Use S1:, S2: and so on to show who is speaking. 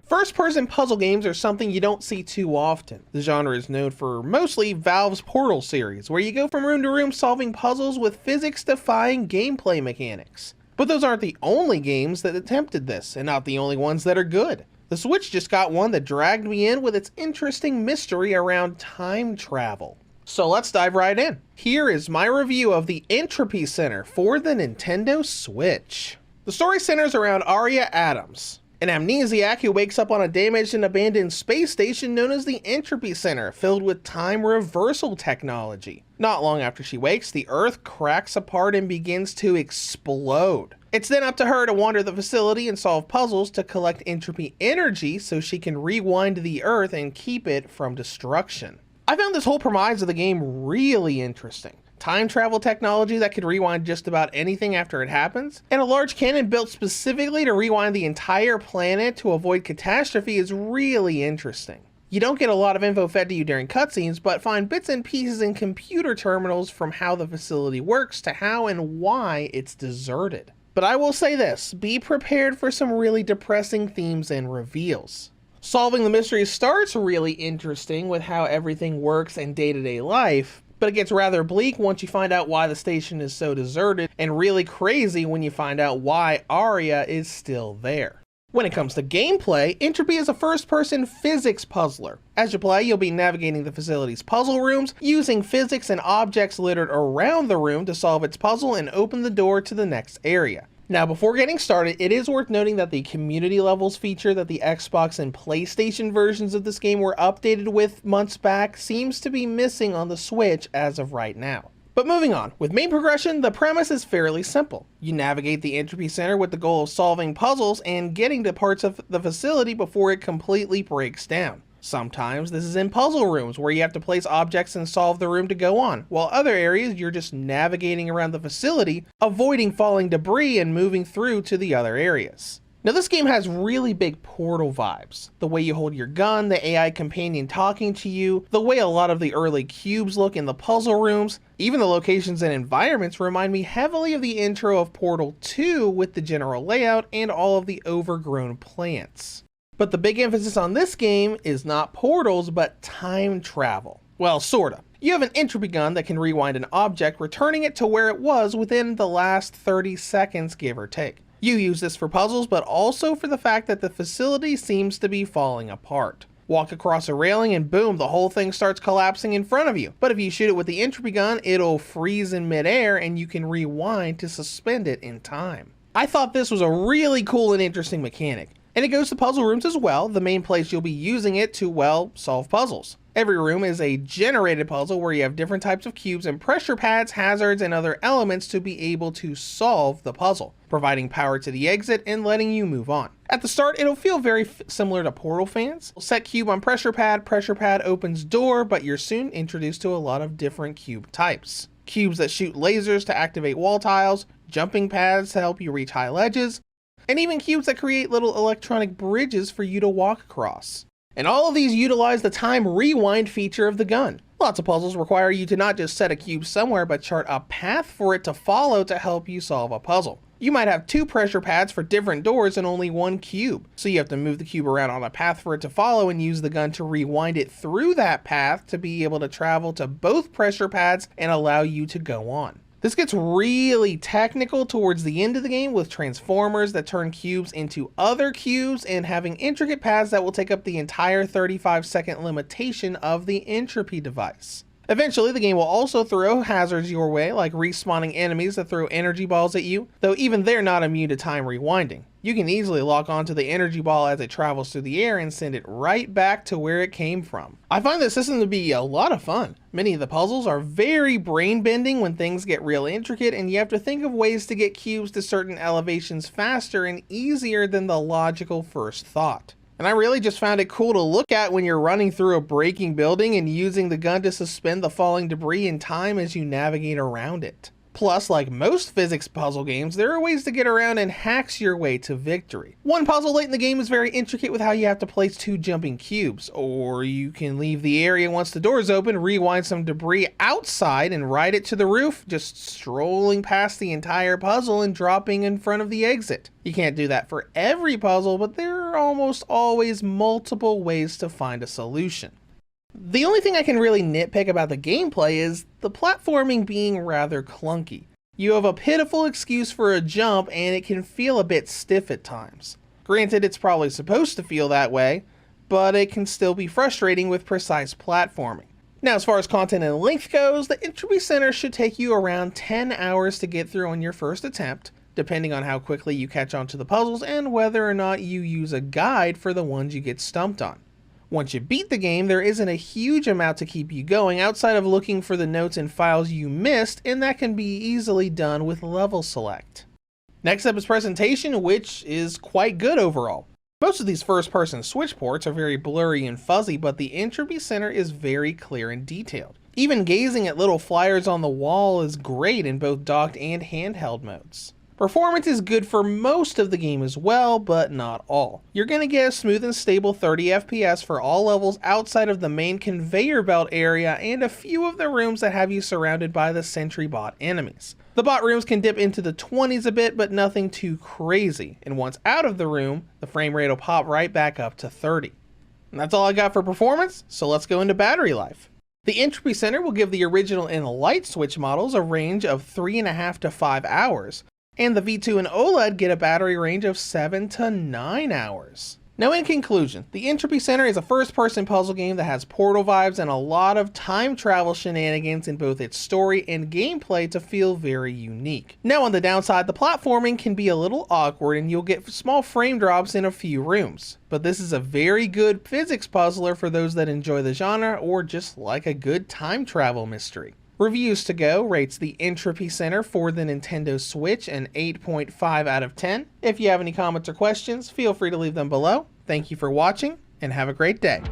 S1: First-person puzzle games are something you don't see too often. The genre is known for mostly Valve's Portal series, where you go from room to room solving puzzles with physics-defying gameplay mechanics. But those aren't the only games that attempted this, and not the only ones that are good. The Switch just got one that dragged me in with its interesting mystery around time travel. So let's dive right in. Here is my review of the Entropy Center for the Nintendo Switch. The story centers around Aria Adams, an amnesiac who wakes up on a damaged and abandoned space station known as the Entropy Center, filled with time reversal technology. Not long after she wakes, the Earth cracks apart and begins to explode. It's then up to her to wander the facility and solve puzzles to collect entropy energy so she can rewind the Earth and keep it from destruction. I found this whole premise of the game really interesting. Time travel technology that could rewind just about anything after it happens, and a large cannon built specifically to rewind the entire planet to avoid catastrophe is really interesting. You don't get a lot of info fed to you during cutscenes, but find bits and pieces in computer terminals from how the facility works to how and why it's deserted. But I will say this, be prepared for some really depressing themes and reveals. Solving the mystery starts really interesting with how everything works in day-to-day life, but it gets rather bleak once you find out why the station is so deserted, and really crazy when you find out why Aria is still there. When it comes to gameplay, Entropy is a first-person physics puzzler. As you play, you'll be navigating the facility's puzzle rooms, using physics and objects littered around the room to solve its puzzle and open the door to the next area. Now, before getting started, it is worth noting that the community levels feature that the Xbox and PlayStation versions of this game were updated with months back seems to be missing on the Switch as of right now. But moving on, with main progression, the premise is fairly simple. You navigate the Entropy Center with the goal of solving puzzles and getting to parts of the facility before it completely breaks down. Sometimes this is in puzzle rooms where you have to place objects and solve the room to go on, while other areas you're just navigating around the facility, avoiding falling debris and moving through to the other areas. Now this game has really big Portal vibes. The way you hold your gun, the AI companion talking to you, the way a lot of the early cubes look in the puzzle rooms, even the locations and environments remind me heavily of the intro of Portal 2 with the general layout and all of the overgrown plants. But the big emphasis on this game is not portals, but time travel. Well, sorta. You have an entropy gun that can rewind an object, returning it to where it was within the last 30 seconds, give or take. You use this for puzzles, but also for the fact that the facility seems to be falling apart. Walk across a railing and boom, the whole thing starts collapsing in front of you. But if you shoot it with the entropy gun, it'll freeze in midair and you can rewind to suspend it in time. I thought this was a really cool and interesting mechanic. And it goes to puzzle rooms as well, the main place you'll be using it to, well, solve puzzles. Every room is a generated puzzle where you have different types of cubes and pressure pads, hazards, and other elements to be able to solve the puzzle, providing power to the exit and letting you move on. At the start, it'll feel very similar to Portal fans. Set cube on pressure pad opens door, but you're soon introduced to a lot of different cube types. Cubes that shoot lasers to activate wall tiles, jumping pads to help you reach high ledges, and even cubes that create little electronic bridges for you to walk across. And all of these utilize the time rewind feature of the gun. Lots of puzzles require you to not just set a cube somewhere, but chart a path for it to follow to help you solve a puzzle. You might have 2 pressure pads for different doors and only 1 cube, so you have to move the cube around on a path for it to follow and use the gun to rewind it through that path to be able to travel to both pressure pads and allow you to go on. This gets really technical towards the end of the game with transformers that turn cubes into other cubes and having intricate paths that will take up the entire 35-second limitation of the entropy device. Eventually, the game will also throw hazards your way, like respawning enemies that throw energy balls at you, though even they're not immune to time rewinding. You can easily lock onto the energy ball as it travels through the air and send it right back to where it came from. I find this system to be a lot of fun. Many of the puzzles are very brain-bending when things get real intricate, and you have to think of ways to get cubes to certain elevations faster and easier than the logical first thought. And I really just found it cool to look at when you're running through a breaking building and using the gun to suspend the falling debris in time as you navigate around it. Plus, like most physics puzzle games, there are ways to get around and hacks your way to victory. One puzzle late in the game is very intricate with how you have to place 2 jumping cubes, or you can leave the area once the doors open, rewind some debris outside and ride it to the roof, just strolling past the entire puzzle and dropping in front of the exit. You can't do that for every puzzle, but there are almost always multiple ways to find a solution. The only thing I can really nitpick about the gameplay is the platforming being rather clunky. You have a pitiful excuse for a jump and it can feel a bit stiff at times. Granted, it's probably supposed to feel that way, but it can still be frustrating with precise platforming. Now, as far as content and length goes, the Entropy Center should take you around 10 hours to get through on your first attempt, depending on how quickly you catch on to the puzzles and whether or not you use a guide for the ones you get stumped on. Once you beat the game, there isn't a huge amount to keep you going outside of looking for the notes and files you missed, and that can be easily done with level select. Next up is presentation, which is quite good overall. Most of these first-person Switch ports are very blurry and fuzzy, but the Entropy Center is very clear and detailed. Even gazing at little flyers on the wall is great in both docked and handheld modes. Performance is good for most of the game as well, but not all. You're going to get a smooth and stable 30 FPS for all levels outside of the main conveyor belt area and a few of the rooms that have you surrounded by the sentry bot enemies. The bot rooms can dip into the 20s a bit, but nothing too crazy, and once out of the room, the frame rate will pop right back up to 30. And that's all I got for performance, so let's go into battery life. The Entropy Center will give the original and light Switch models a range of 3.5 to 5 hours, and the V2 and OLED get a battery range of 7 to 9 hours. Now, in conclusion, the Entropy Center is a first-person puzzle game that has Portal vibes and a lot of time travel shenanigans in both its story and gameplay to feel very unique. Now, on the downside, the platforming can be a little awkward and you'll get small frame drops in a few rooms. But this is a very good physics puzzler for those that enjoy the genre or just like a good time travel mystery. Reviews to Go rates the Entropy Center for the Nintendo Switch an 8.5 out of 10. If you have any comments or questions, feel free to leave them below. Thank you for watching, and have a great day.